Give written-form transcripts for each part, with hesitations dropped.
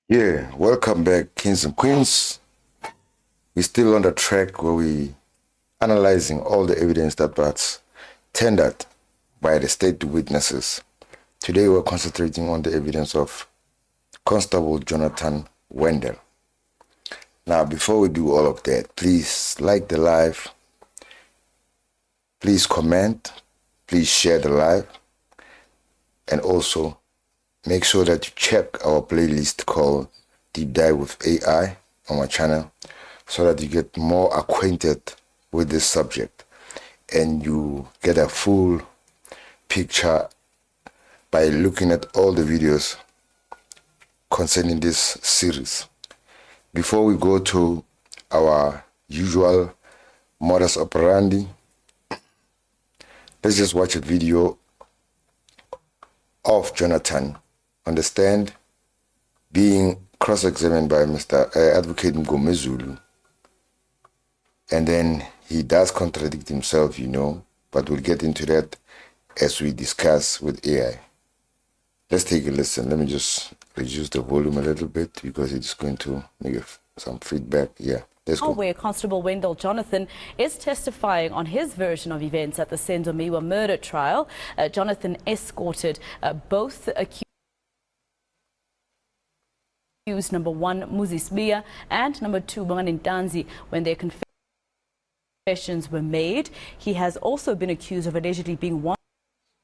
Yeah, welcome back, kings and queens. We're still on the track where we analyzing all the evidence that was tendered by the state witnesses. Today we're concentrating on the evidence of Constable Jonathan Wendell. Now, before we do all of that, please like the live, please comment, please share the live, and also make sure that you check our playlist called Deep Dive with AI on my channel so that you get more acquainted with this subject and you get a full picture by looking at all the videos concerning this series. Before we go to our usual modus operandi, let's just watch a video of Jonathan on the stand being cross-examined by Mr. Advocate Mgomezulu, and then he does contradict himself, but we'll get into that as we discuss with AI. Let's take a listen. Let me just reduce the volume a little bit because it's going to make some feedback. Yeah, let's go. Where Constable Wendell Jonathan is testifying on his version of events at the Senzomiwa murder trial. Jonathan escorted both accused number 1, Muzis Bia, and number 2, Bongani Ntanzi, when their confessions were made. He has also been accused of allegedly being one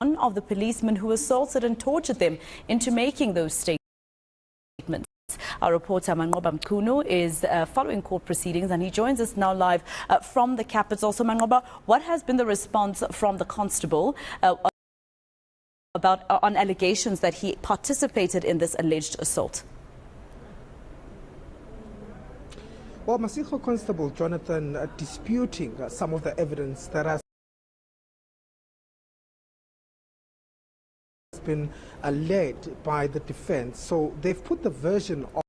of the policemen who assaulted and tortured them into making those statements. Our reporter Manqoba Mchunu is following court proceedings, and he joins us now live from the capital. So Manqoba, what has been the response from the constable on allegations that he participated in this alleged assault? Well, Masiko Constable Jonathan disputing some of the evidence that has been led by the defense. So they've put the version of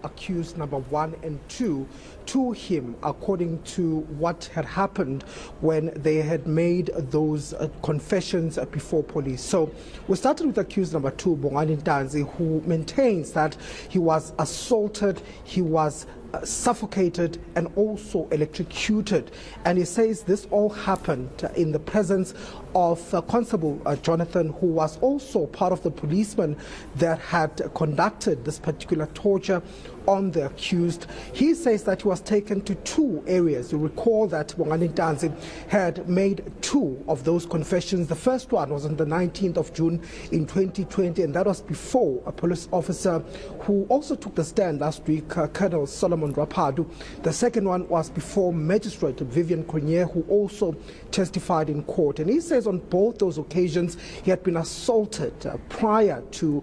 accused number 1 and 2 to him, according to what had happened when they had made those confessions before police. So we started with accused number 2, Bongani Ntanzi, who maintains that he was assaulted, he was suffocated and also electrocuted, and he says this all happened in the presence of Constable Jonathan, who was also part of the policemen that had conducted this particular torture on the accused. He says that he was taken to 2 areas. You recall that Bongani Ntanzi had made 2 of those confessions. The first one was on the 19th of June in 2020, and that was before a police officer who also took the stand last week, Colonel Solomon Rapadu. The second one was before Magistrate Vivian Cronje, who also testified in court. And he says on both those occasions he had been assaulted prior to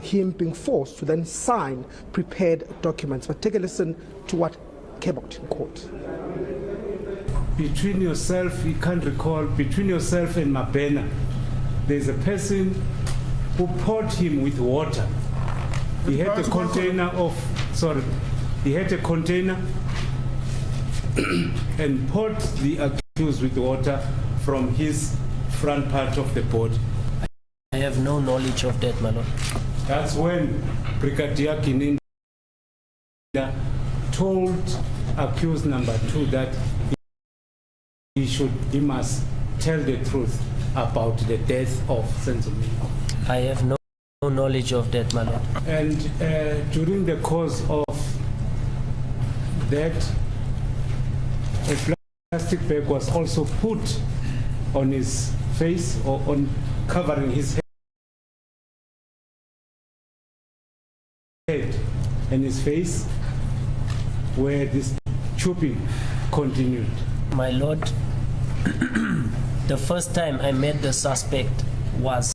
him being forced to then sign prepared documents. But take a listen to what came out in court. Between yourself, you can't recall, between yourself and Mabena, there's a person who poured him with water. He had a container and poured the accused with water from his front part of the body. I have no knowledge of that, my lord. That's when Brigadier Kininda told accused number 2 that he must tell the truth about the death of Senzomiwa. I have no knowledge of that, my lord. And during the course of that, a plastic bag was also put on his face, or on covering his head and his face, where this chopping continued. My lord, the first time I met the suspect was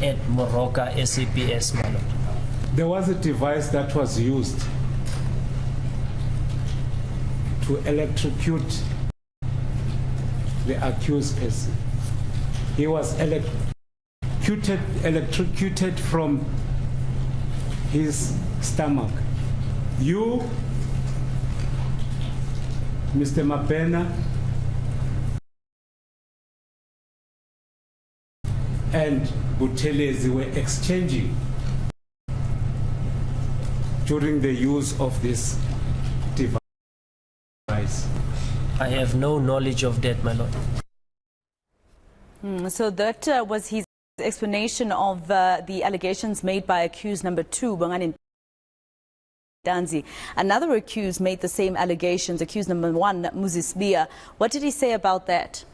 at Moroka SAPS, my lord. There was a device that was used to electrocute the accused person. He was electrocuted from his stomach. You Mr. Mabena and Buthelezi were exchanging during the use of this device? I have no knowledge of that, my lord. So that was his explanation of the allegations made by accused number 2, Bongani Ntanzi. Another accused made the same allegations, accused number 1, Muzisbia. What did he say about that?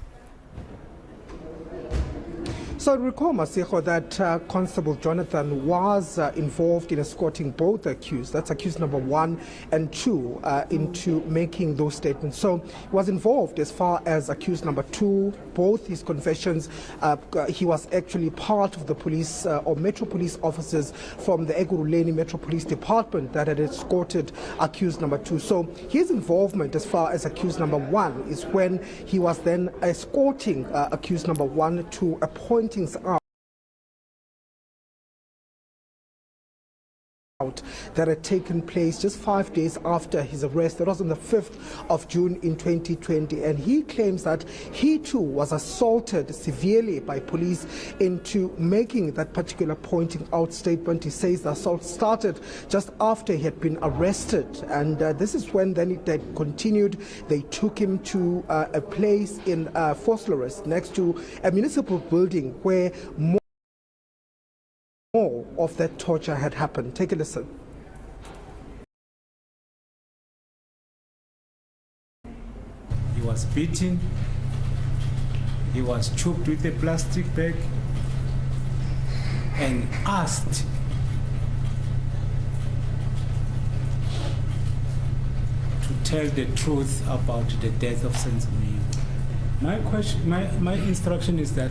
So recall, Masiko, that Constable Jonathan was involved in escorting both accused, that's accused number 1 and 2, into making those statements. So he was involved as far as accused number 2, both his confessions. He was actually part of the police or Metro Police officers from the Ekurhuleni Metro Police Department that had escorted accused number 2. So his involvement as far as accused number 1 is when he was then escorting accused number 1 to a point out that had taken place just 5 days after his arrest. That was on the 5th of June in 2020, and he claims that he too was assaulted severely by police into making that particular pointing out statement. He says the assault started just after he had been arrested, and this is when then it had continued. They took him to a place in Vosloorus next to a municipal building where more of that torture had happened. Take a listen. He was beaten, he was choked with a plastic bag and asked to tell the truth about the death of Senzumi. My instruction is that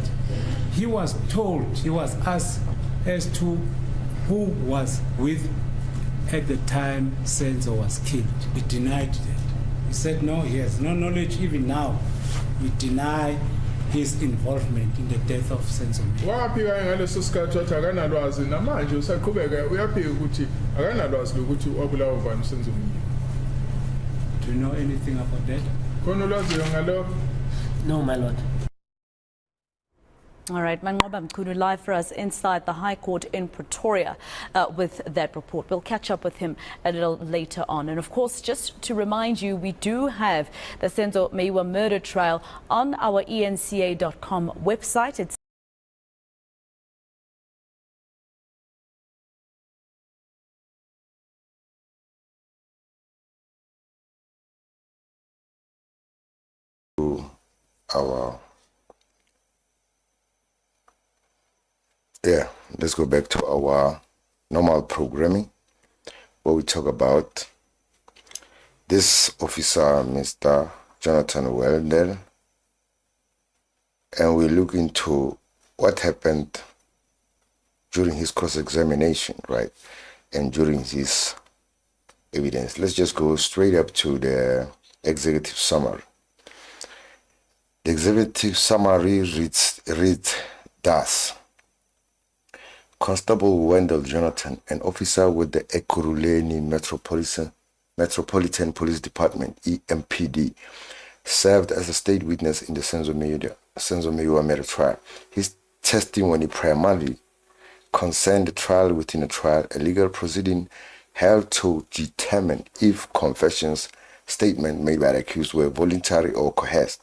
he was told, he was asked as to who was with at the time Senzo was killed. He denied that. He said no, he has no knowledge. Even now, he denied his involvement in the death of Senzo. Do you know anything about that? No, my lord. All right, Manqoba Mkhunu live for us inside the High Court in Pretoria with that report. We'll catch up with him a little later on. And of course, just to remind you, we do have the Senzo Meyiwa murder trial on our enca.com website. It's let's go back to our normal programming where we talk about this officer, Mr. Jonathan Wendell, and we look into what happened during his cross-examination, right, and during his evidence. Let's just go straight up to the executive summary. The executive summary reads thus. Constable Wendell Jonathan, an officer with the Ekurhuleni Metropolitan Police Department, EMPD, served as a state witness in the Senzo Meyiwa murder trial. His testimony primarily concerned the trial within a trial, a legal proceeding held to determine if confessions, statements made by the accused were voluntary or coerced.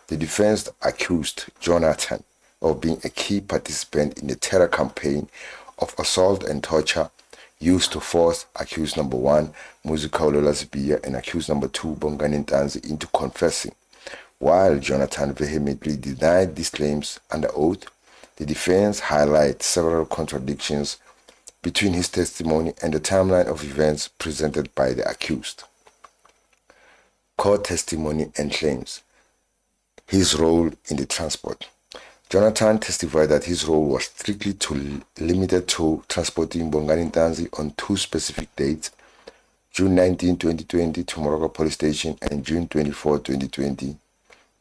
The defense accused Jonathan of being a key participant in the terror campaign of assault and torture used to force accused number 1, Muzisbia, and accused number 2, Bongani Ntanzi, into confessing. While Jonathan vehemently denied these claims under oath, the defense highlights several contradictions between his testimony and the timeline of events presented by the accused. Court testimony and claims. His role in the transport. Jonathan testified that his role was strictly limited to transporting Bongani Ntanzi on 2 specific dates, June 19, 2020 to Morocco Police Station and June 24, 2020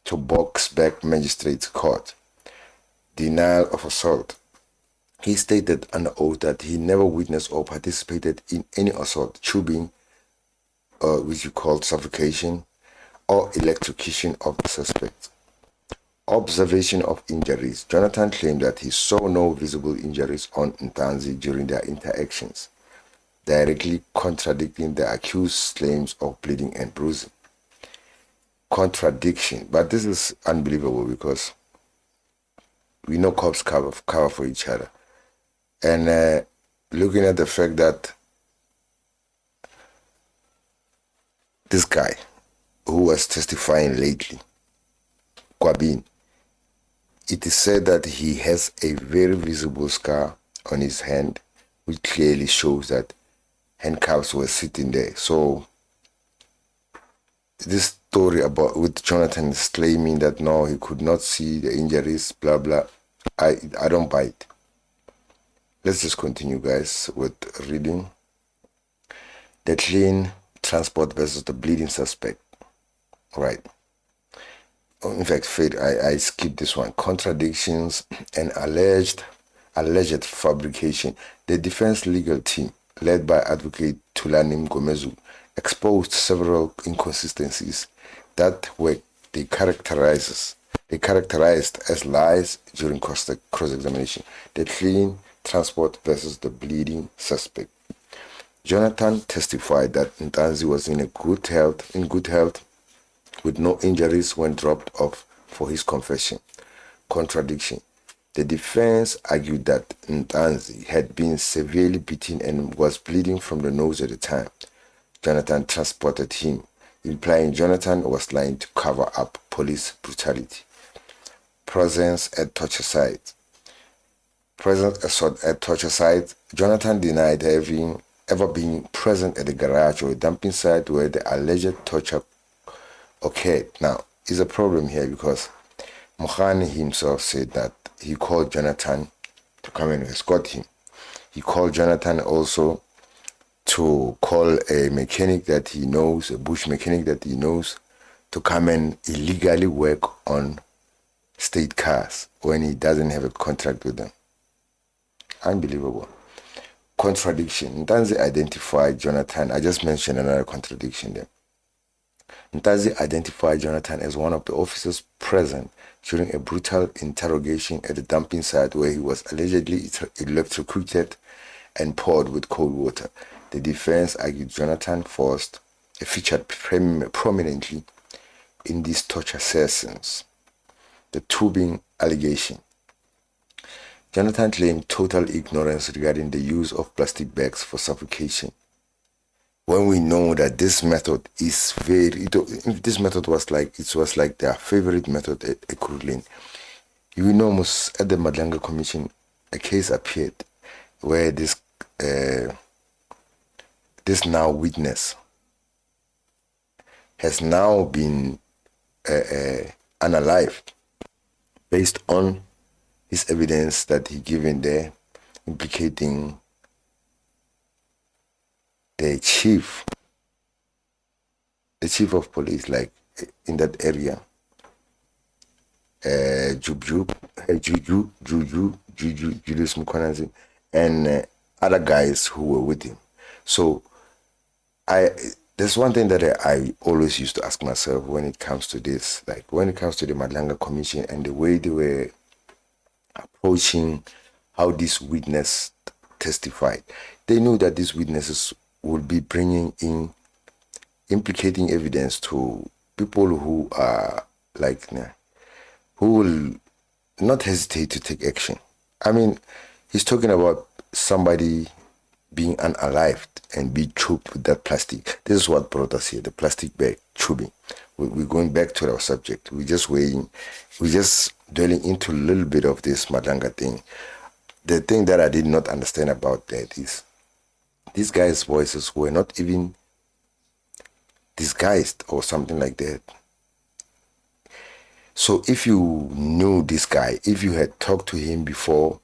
to Boksburg Magistrates Court. Denial of assault. He stated under oath that he never witnessed or participated in any assault, tubing, which you call suffocation, or electrocution of the suspect. Observation of injuries. Jonathan claimed that he saw no visible injuries on Ntanzi during their interactions, directly contradicting the accused's claims of bleeding and bruising. Contradiction. But this is unbelievable because we know cops cover for each other. And looking at the fact that this guy who was testifying lately, Kwabin, it is said that he has a very visible scar on his hand, which clearly shows that handcuffs were sitting there. So this story about with Jonathan is claiming that no, he could not see the injuries, blah blah. I don't buy it. Let's just continue, guys, with reading. The clean transport versus the bleeding suspect. Right. In fact, I skipped this one. Contradictions and alleged fabrication. The defense legal team, led by advocate Tulani Mgomezu, exposed several inconsistencies that were they characterized as lies during cross-examination. The clean transport versus the bleeding suspect. Jonathan testified that Ntanzi was in good health, with no injuries when dropped off for his confession. Contradiction. The defense argued that Ntanzi had been severely beaten and was bleeding from the nose at the time Jonathan transported him, implying Jonathan was lying to cover up police brutality. Presence at torture site. At torture site, Jonathan denied having ever been present at the garage or a dumping site where the alleged torture occurred. Now, is a problem here because Mogane himself said that he called Jonathan to come and escort him. He called Jonathan also to call a mechanic that he knows, a bush mechanic that he knows, to come and illegally work on state cars when he doesn't have a contract with them. Unbelievable. Contradiction. Ntanzi identified Jonathan. I just mentioned another contradiction there. Ntanzi identified Jonathan as one of the officers present during a brutal interrogation at the dumping site where he was allegedly electrocuted and poured with cold water. The defense argued Jonathan featured prominently in these torture sessions. The tubing allegation. Jonathan claimed total ignorance regarding the use of plastic bags for suffocation. When we know that this method is this method was like their favorite method at Ekurhuleni. You know, at the Madlanga Commission, a case appeared where this now witness has now been unalived based on his evidence that he given there, implicating the chief of police, like in that area, Juju, Julius Mukwananzi, and other guys who were with him. So there's one thing that I always used to ask myself when it comes to this, like when it comes to the Madlanga Commission and the way they were approaching how this witness testified. They knew that these witnesses would be bringing in implicating evidence to people who are who will not hesitate to take action. I mean, he's talking about somebody being unalived and be choked with that plastic. This is what brought us here, the plastic bag tubing. We're going back to our subject. We're just dwelling into a little bit of this Madlanga thing. The thing that I did not understand about that is these guys' voices were not even disguised or something like that. So if you knew this guy, if you had talked to him before,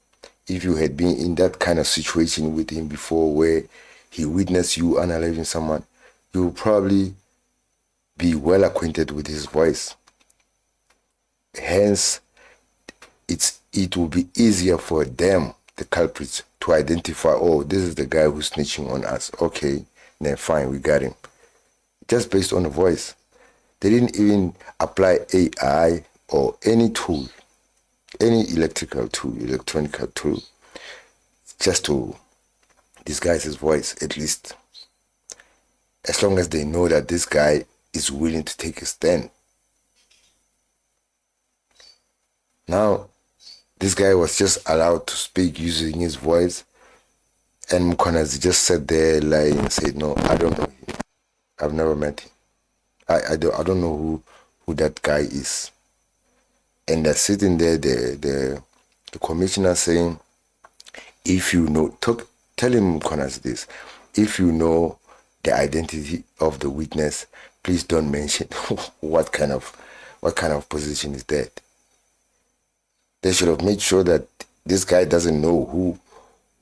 if you had been in that kind of situation with him before where he witnessed you unaliving someone, you will probably be well acquainted with his voice. Hence, it will be easier for them, the culprits, to identify, oh, this is the guy who's snitching on us. Okay, then fine, we got him. Just based on the voice. They didn't even apply AI or any tool, any electronic tool, just to disguise his voice, at least. As long as they know that this guy is willing to take a stand. Now, this guy was just allowed to speak using his voice, and Mkonazi just sat there lying and said, no, I don't know him. I've never met him. I don't know who that guy is. And they're sitting there, the commissioner saying, if you know, tell him Mkonazi this, if you know the identity of the witness, please don't mention what kind of position is that. They should have made sure that this guy doesn't know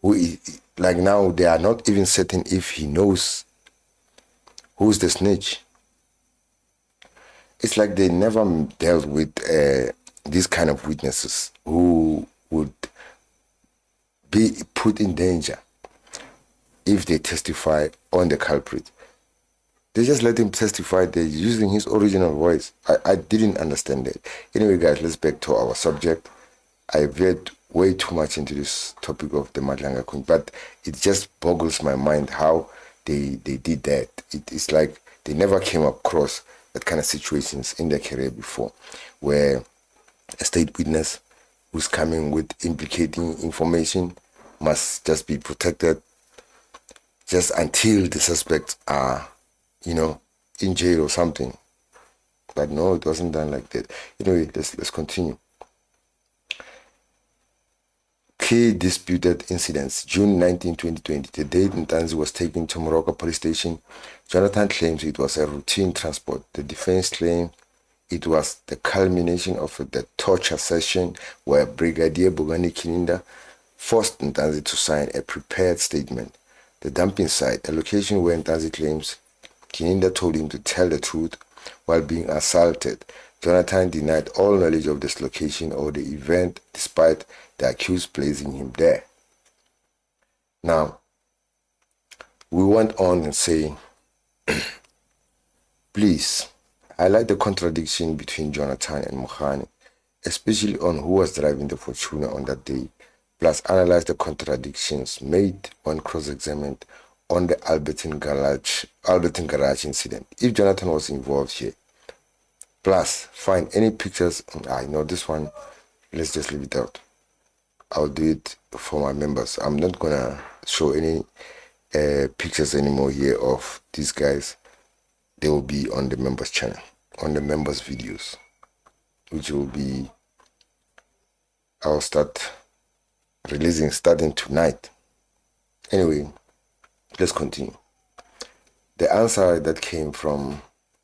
who is, like now they are not even certain if he knows who's the snitch. It's like they never dealt with these kind of witnesses who would be put in danger if they testify on the culprit. They just let him testify. They're using his original voice. I didn't understand that. Anyway, guys, let's back to our subject. I read way too much into this topic of the Madlanga Queen, but it just boggles my mind how they did that. It's like they never came across that kind of situations in their career before, where a state witness who's coming with implicating information must just be protected just until the suspects are, in jail or something. But no, it wasn't done like that. Anyway, let's continue. Key disputed incidents. June 19, 2020, the day Ntanzi was taken to Moroka police station. Jonathan claims it was a routine transport. The defense claimed it was the culmination of the torture session where Brigadier Bongani Kininda forced Ntanzi to sign a prepared statement. The dumping site, a location where Ntanzi claims Kininda told him to tell the truth while being assaulted. Jonathan denied all knowledge of this location or the event despite the accused placing him there. Now, we went on and say, please, highlight the contradiction between Jonathan and Mogane, especially on who was driving the Fortuna on that day, plus analyze the contradictions made when cross-examined on the Albertine Garage incident. If Jonathan was involved here, plus find any pictures. I know this one, let's just leave it out. I'll do it for my members. I'm not gonna show any pictures anymore here of these guys. They will be on the members channel, on the members videos, which will be, I'll start releasing starting tonight. Anyway, let's continue. The answer that came from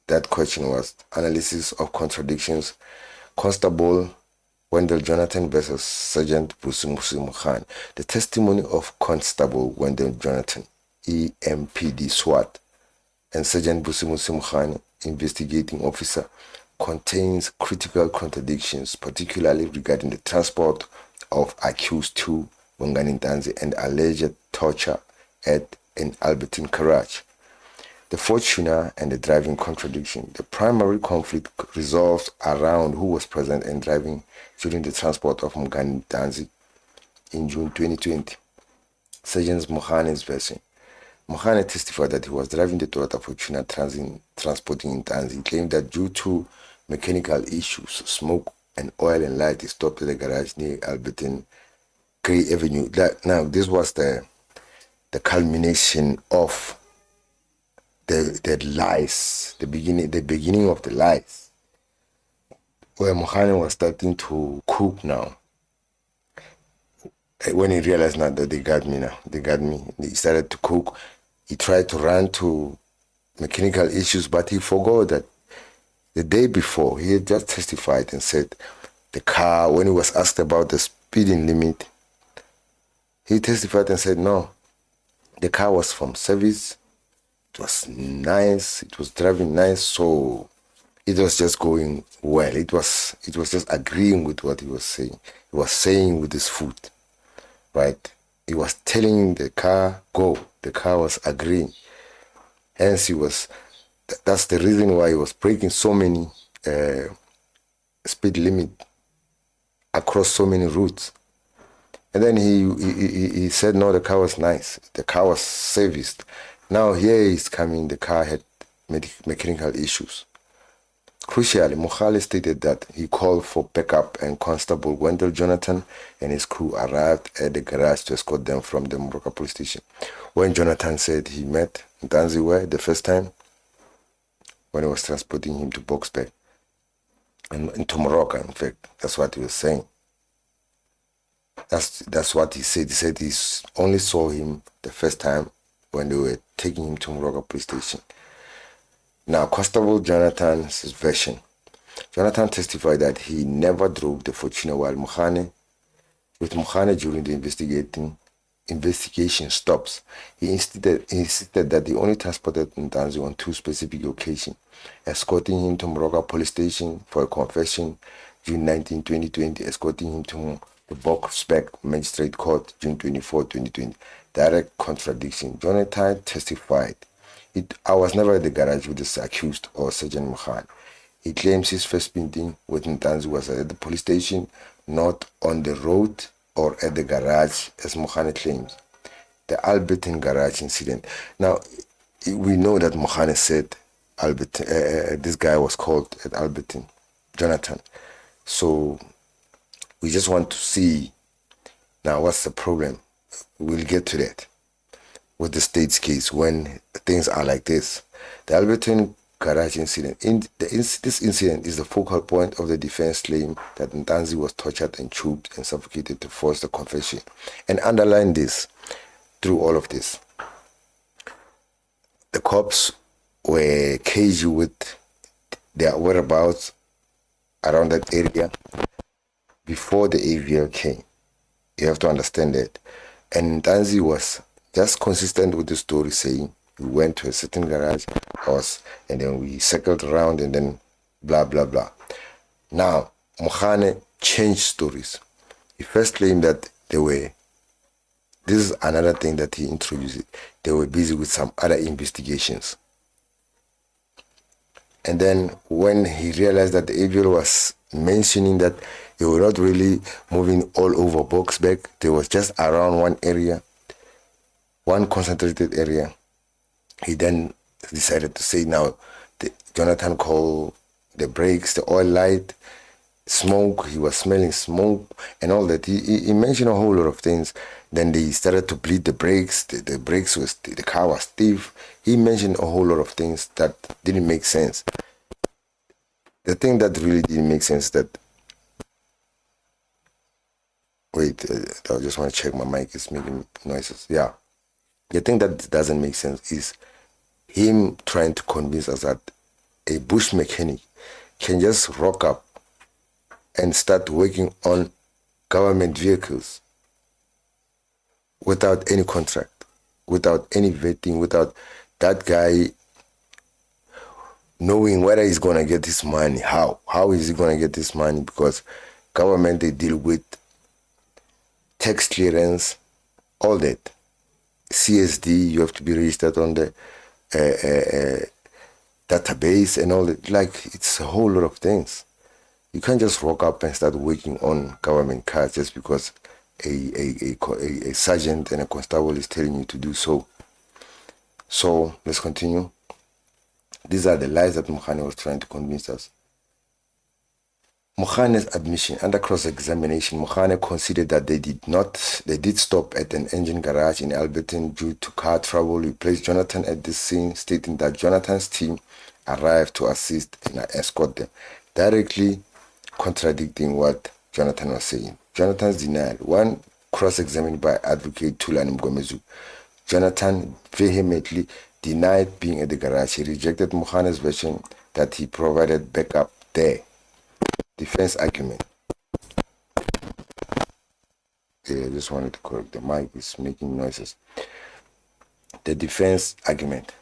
that question was analysis of contradictions. Constable Wendell Jonathan versus Sergeant Busimusi Mogane. The testimony of Constable Wendell Jonathan, EMPD SWAT, and Sergeant Busimusi Mogane, investigating officer, contains critical contradictions, particularly regarding the transport of accused to Bongani Ntanzi and alleged torture at an Albertine Garage. The Fortuna and the driving contradiction. The primary conflict resolves around who was present and driving during the transport of Bongani Ntanzi in June 2020. Sergeant Mogane's version. Mogane testified that he was driving the Toyota Fortuna transporting Ntanzi. He claimed that due to mechanical issues, smoke and oil and light, he stopped at the garage near Albertine Gray Avenue. Now, this was the culmination of the lies, the beginning of the lies, where Mogane was starting to cook now. When he realized now that they got me, he started to cook. He tried to run to mechanical issues, but he forgot that the day before he had just testified and said the car, when he was asked about the speeding limit, he testified and said no, the car was from service. It was nice. It was driving nice, so it was just going well. It was just agreeing with what he was saying. He was saying with his foot, right? He was telling the car go. The car was agreeing. Hence, he was That's the reason why he was breaking so many speed limit across so many routes. And then he said, no, the car was nice. The car was serviced. Now here he's coming, the car had mechanical issues. Crucially, Mogale stated that he called for backup and Constable Wendell Jonathan and his crew arrived at the garage to escort them from the Moroka police station. When Jonathan said he met Ntanziwe the first time, when he was transporting him to Boxback, and into Moroka, in fact, that's what he was saying. That's what he said. He said he only saw him the first time when they were taking him to Moroka police station. Now, Constable Jonathan's version. Jonathan testified that he never drove the Fortuner while with Mogane during the investigation stops. He insisted that they only transported Ntanzi on 2 specific occasions, escorting him to Moroka police station for a confession June 19, 2020, escorting him to the Boxback Magistrate Court June 24, 2020. Direct contradiction. Jonathan testified, I was never at the garage with the accused or Sergeant Mogane. He claims his first meeting with Ntanzi was at the police station, not on the road or at the garage, as Mogane claims. The Alberton garage incident. Now, we know that Mogane said this guy was called at Alberton, Jonathan. So we just want to see now what's the problem. We'll get to that with the state's case when things are like this. The Alberton garage incident. This incident is the focal point of the defense claim that Ntanzi was tortured and choked and suffocated to force the confession. And underline this through all of this. The cops were cagey with their whereabouts around that area before the AVL came. You have to understand that. And Ntanzi was just consistent with the story, saying we went to a certain garage house and then we circled around and then blah blah blah. Now Mogane changed stories. He first claimed that this is another thing that he introduced, they were busy with some other investigations. And then when he realized that the AVL was mentioning that they were not really moving all over Boxback, they was just around one area, one concentrated area, he then decided to say now, Jonathan called the brakes, the oil light, smoke, he was smelling smoke and all that. He mentioned a whole lot of things. Then they started to bleed the brakes, the brakes was, the car was stiff. He mentioned a whole lot of things that didn't make sense. The thing that really didn't make sense that, wait, I just want to check my mic, it's making noises. Yeah. The thing that doesn't make sense is him trying to convince us that a bush mechanic can just rock up and start working on government vehicles without any contract, without any vetting, without that guy knowing whether he's going to get his money. How is he going to get this money? Because government, they deal with tax clearance, all that. CSD, you have to be registered on the database and all that. Like, it's a whole lot of things. You can't just rock up and start working on government cars just because a sergeant and a constable is telling you to do so. So let's continue. These are the lies that Mogane was trying to convince us. Mogane's admission under cross-examination, Mogane considered that they did stop at an engine garage in Alberton due to car trouble. We placed Jonathan at the scene, stating that Jonathan's team arrived to assist and escort them, directly contradicting what Jonathan was saying. Jonathan's denial. One cross-examined by advocate Tulani Mgomezu. Jonathan vehemently denied being at the garage. He rejected Mogane's version that he provided backup there. Defense argument. Yeah, I just wanted to correct the mic, it's making noises. The defense argument.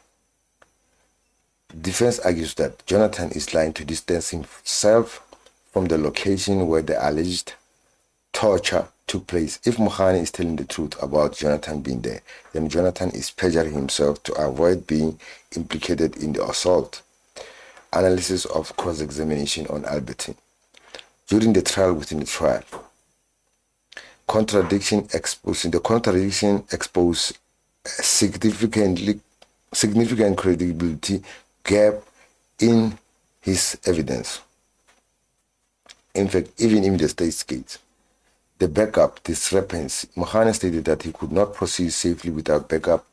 Defense argues that Jonathan is trying to distance himself from the location where the alleged torture took place. If Mogane is telling the truth about Jonathan being there, then Jonathan is perjuring himself to avoid being implicated in the assault. Analysis of cross-examination on Albertine. During the trial within the trial, contradiction exposed significant credibility gap in his evidence. In fact, even in the state's case, the backup discrepancy. Mogane stated that he could not proceed safely without backup,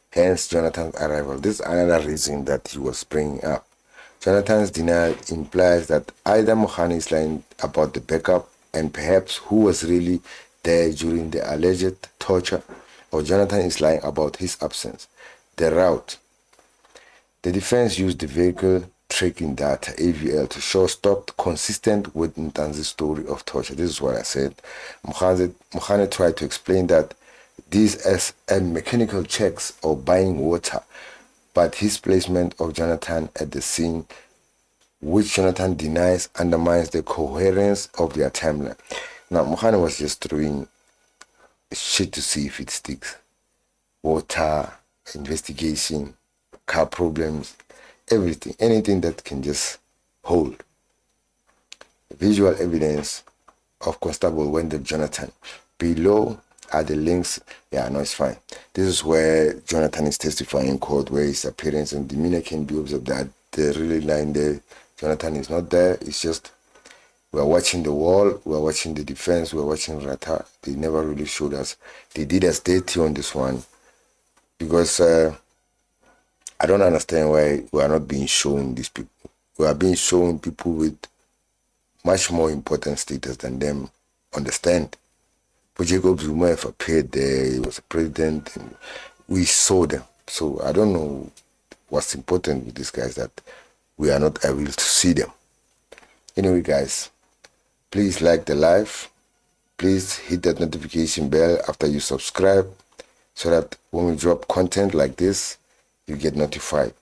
hence Jonathan's arrival. This is another reason that he was bringing up. Jonathan's denial implies that either Mogane is lying about the backup and perhaps who was really there during the alleged torture, or Jonathan is lying about his absence. The route. The defense used the vehicle tracking data, AVL, to show stopped consistent with Ntanzi's story of torture. This is what I said. Mogane tried to explain that these as mechanical checks or buying water, but his placement of Jonathan at the scene, which Jonathan denies, undermines the coherence of their timeline. Now, Mogane was just throwing shit to see if it sticks. Water, investigation, car problems, everything, anything that can just hold. Visual evidence of Constable Wendell Jonathan. Below are the links. Yeah, no, it's fine. This is where Jonathan is testifying in court, where his appearance and demeanor can be observed. That the really line there, Jonathan is not there. It's just we're watching the wall, we're watching the defense, we're watching Rata. They never really showed us. They did us dirty on this one because I don't understand why we are not being shown these people. We are being shown people with much more important status than them. Understand? But Jacob Zuma have appeared there, he was a president, and we saw them. So I don't know what's important with these guys that we are not able to see them. Anyway, guys, please like the live. Please hit that notification bell after you subscribe so that when we drop content like this, you get notified.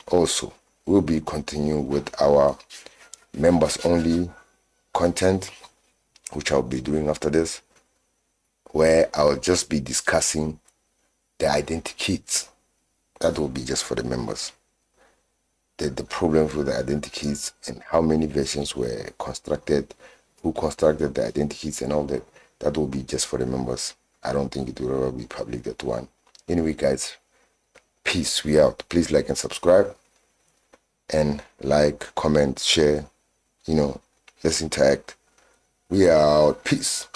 Also, we'll be continuing with our members only content, which I'll be doing after this, where I'll just be discussing the identity kits. That will be just for the members. The problems with the identity kits and how many versions were constructed, who constructed the identity kits and all that. That will be just for the members. I don't think it will ever be public, that one. Anyway, guys, peace. We out. Please like and subscribe. And like, comment, share. Let's interact. We are out. Peace.